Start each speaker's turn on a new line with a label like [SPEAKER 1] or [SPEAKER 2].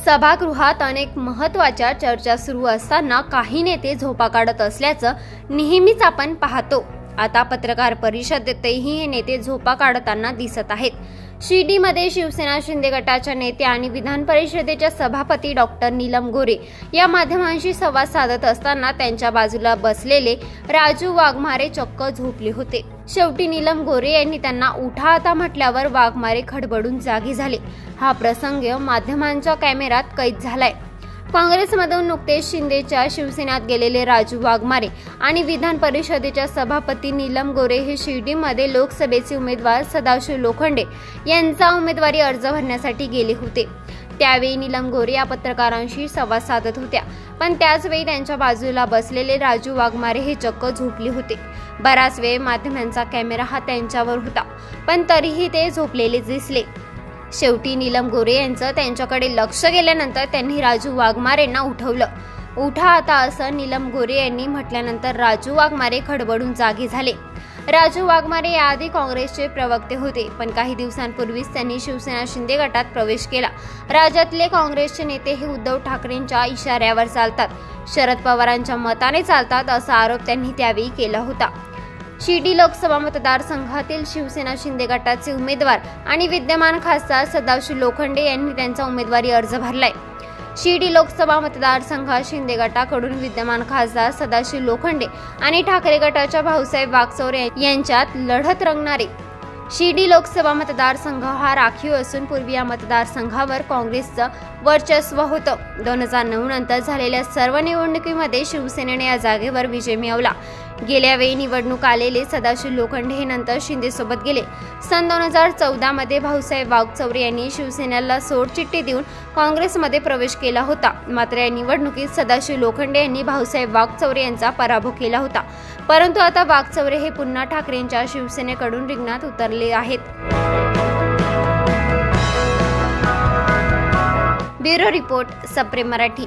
[SPEAKER 1] सभागृहात अनेक महत्त्वाच्या चर्चा सुरू असताना काही नेते झोपा काढत असल्याचं नेहमीच आपण पाहतो। आता पत्रकार परिषदेतही हे नेते झोपा काढताना दिसत आहेत। शिर्डीमध्ये शिवसेना शिंदे गटाच्या नेत्या आणि विधान परिषदेच्या सभापती डॉक्टर नीलम गोरे या माध्यमांशी संवाद साधत असताना त्यांच्या बाजूला बसलेले राजू वाघमारे चक्क झोपले होते। शेवटी नीलम गोरे यांनी त्यांना उठा आता म्हटल्यावर वाघमारे खडबडून जागी झाले। हा प्रसंग माध्यमांच्या कॅमेऱ्यात कैद झालाय। काँग्रेसमधून नुकतेच शिंदेच्या शिवसेनेत गेलेले राजू वाघमारे आणि विधान परिषदेच्या सभापती नीलम गोरे हे शिर्डीमध्ये लोकसभेचे उमेदवार सदाशिव लोखंडे यांचा उमेदवारी अर्ज भरण्यासाठी गेले होते। त्यावेळी नीलम गोरे या पत्रकारांशी संवाद साधत होत्या, पण त्याच वेळी त्यांच्या बाजूला बसलेले राजू वाघमारे हे चक्क झोपले होते। बराच वेळ माध्यमांचा कॅमेरा हा त्यांच्यावर होता, पण तरीही ते झोपलेले दिसले। शेवटी नीलम गोरे यांचं त्यांच्याकडे लक्ष गेल्यानंतर त्यांनी राजू वाघमारेंना उठवलं। उठा आता असं नीलम गोरे यांनी म्हटल्यानंतर राजू वाघमारे खडबडून जागे झाले। राजू वाघमारे याआधी काँग्रेसचे प्रवक्ते होते, पण काही दिवसांपूर्वीच त्यांनी शिवसेना शिंदे गटात प्रवेश केला। राज्यातले काँग्रेसचे नेते हे उद्धव ठाकरेंच्या इशाऱ्यावर चालतात, शरद पवारांच्या मताने चालतात असा आरोप त्यांनी त्यावेळी केला होता। शिर्डी लोकसभा मतदारसंघातील शिवसेना शिंदे गटाचे उमेदवार आणि विद्यमान खासदार सदाशिव लोखंडे यांनी त्यांचा उमेदवारी अर्ज भरलाय। शिर्डी लोकसभा मतदारसंघात शिंदे गटाकडून विद्यमान खासदार सदाशिव लोखंडे आणि ठाकरे गटाच्या भाऊसाहेब वागचौरे यांच्यात लढत रंगणारे शिर्डी लोकसभा मतदारसंघ हा राखीव असून पूर्वी या मतदारसंघावर काँग्रेसचं वर्चस्व होतं। 2009 नंतर झालेल्या सर्व निवडणुकीमध्ये शिवसेनेने या जागेवर विजय मिळवला। गेल्या वेळी निवडणूक आलेले सदाशिव लोखंडे हे नंतर शिंदे सोबत गेले। सन 2014 मध्ये भाऊसाहेब वागचौरे यांनी शिवसेनेला सोडचिठ्ठी देऊन काँग्रेसमध्ये प्रवेश केला होता। मात्र या निवडणुकीत सदाशिव लोखंडे यांनी भाऊसाहेब वागचौरे यांचा पराभव केला होता, परंतु आता वागचौरे हे पुन्हा ठाकरेंच्या शिवसेनेकडून रिंगणात उतरले आहेत। ब्युरो रिपोर्ट, सप्रेम मराठी।